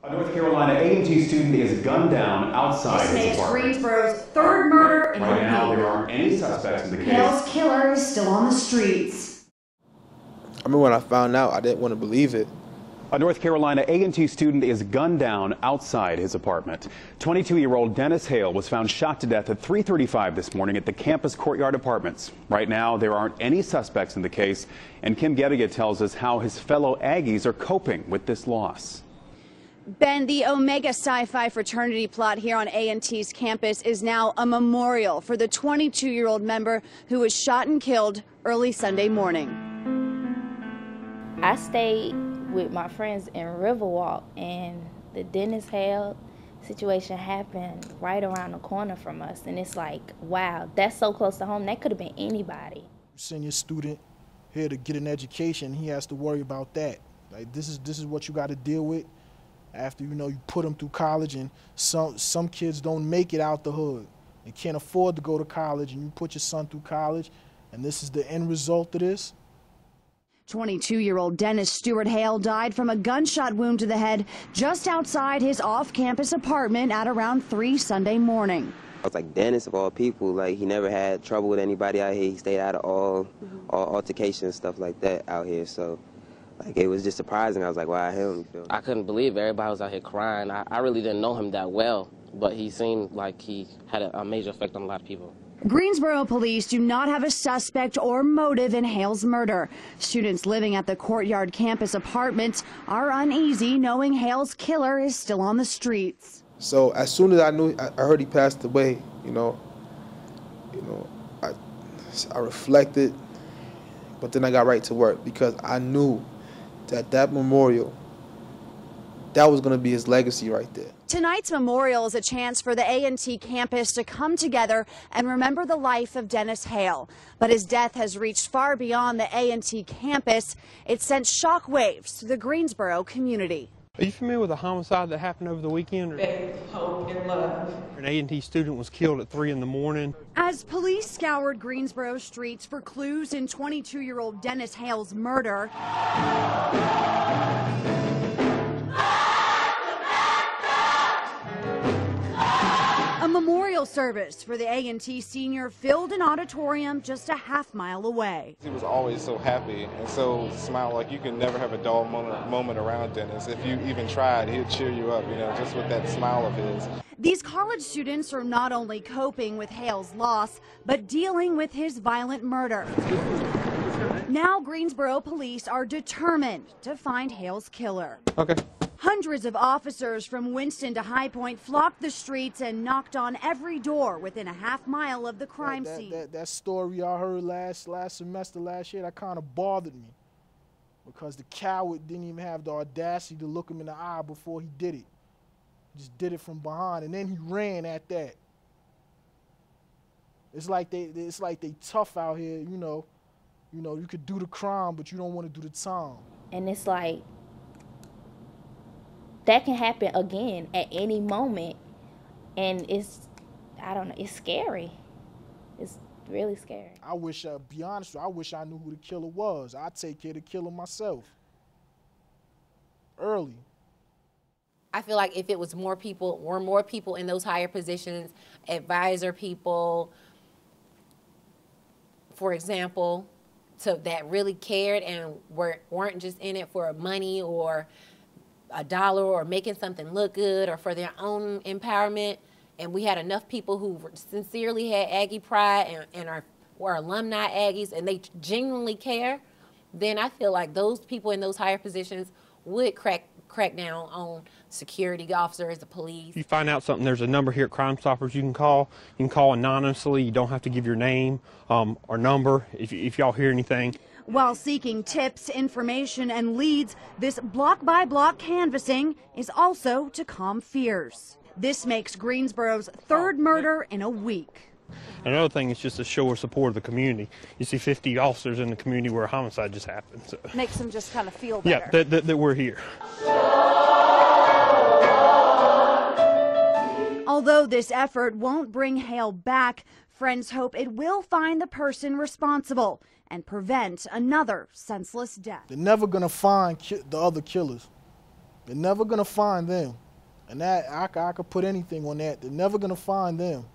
A North Carolina A&T student is gunned down outside his apartment. Greensboro's third murder in a week. Right now, there aren't any suspects in the case. Hale's killer is still on the streets. I remember when I found out, I didn't want to believe it. A North Carolina A&T student is gunned down outside his apartment. 22-year-old Denis Hayle was found shot to death at 3:35 this morning at the campus courtyard apartments. Right now, there aren't any suspects in the case, and Kim Gettiga tells us how his fellow Aggies are coping with this loss. Ben, the Omega Psi Phi fraternity plot here on A&T's campus is now a memorial for the 22-year-old member who was shot and killed early Sunday morning. I stayed with my friends in Riverwalk, and the Denis Hayle situation happened right around the corner from us, and it's like, wow, that's so close to home. That could have been anybody. You send your student here to get an education, he has to worry about that. Like, this is what you got to deal with after, you put them through college, and some kids don't make it out the hood. They can't afford to go to college, and you put your son through college, and this is the end result of this. 22-year-old Denis Stewart Hayle died from a gunshot wound to the head just outside his off-campus apartment at around 3 Sunday morning. I was like, Denis, of all people, like, he never had trouble with anybody out here. He stayed out of all altercations, stuff like that out here. So, like, it was just surprising. I was like, why him? I couldn't believe it. Everybody was out here crying. I really didn't know him that well, but he seemed like he had a major effect on a lot of people. Greensboro police do not have a suspect or motive in Hale's murder. Students living at the courtyard campus apartments are uneasy knowing Hale's killer is still on the streets. So as soon as I heard he passed away, I reflected, but then I got right to work because I knew that memorial, that was going to be his legacy right there. Tonight's memorial is a chance for the A&T campus to come together and remember the life of Denis Hayle. But his death has reached far beyond the A&T campus. It sent shockwaves to the Greensboro community. Are you familiar with the homicide that happened over the weekend? Faith, hope, and love. An A&T student was killed at 3 in the morning. As police scoured Greensboro streets for clues in 22-year-old Denis Hale's murder, a memorial service for the A&T senior filled an auditorium just a half-mile away. He was always so happy and so smiled, like you can never have a dull moment around Denis. If you even tried, he'd cheer you up, just with that smile of his. These college students are not only coping with Hale's loss, but dealing with his violent murder. Now Greensboro police are determined to find Hale's killer. Okay. Hundreds of officers from Winston to High Point flocked the streets and knocked on every door within a half-mile of the crime scene. That story I heard last semester, last year, that kind of bothered me because the coward didn't even have the audacity to look him in the eye before he did it. He just did it from behind, and then he ran at that. It's like they tough out here, you could do the crime, but you don't want to do the time. And it's like, that can happen again at any moment, and it's scary. It's really scary. I wish, be honest with you, I wish I knew who the killer was. I'd take care of the killer myself, early. I feel like if it was more people in those higher positions, advisor people, for example, that really cared and weren't just in it for money or a dollar or making something look good or for their own empowerment, and we had enough people who sincerely had Aggie pride and were alumni Aggies and they genuinely care, then I feel like those people in those higher positions would crack down on security officers, the police. If you find out something, there's a number here at Crime Stoppers you can call. You can call anonymously. You don't have to give your name or number if y'all hear anything. While seeking tips, information, and leads, this block-by-block canvassing is also to calm fears. This makes Greensboro's third murder in a week. Another thing is just a show of support of the community. You see 50 officers in the community where a homicide just happened. So. Makes them just kind of feel better. Yeah, that we're here. Although this effort won't bring Hayle back, friends hope it will find the person responsible and prevent another senseless death. They're never going to find the other killers. They're never gonna find them. And that I could put anything on that. They're never gonna find them.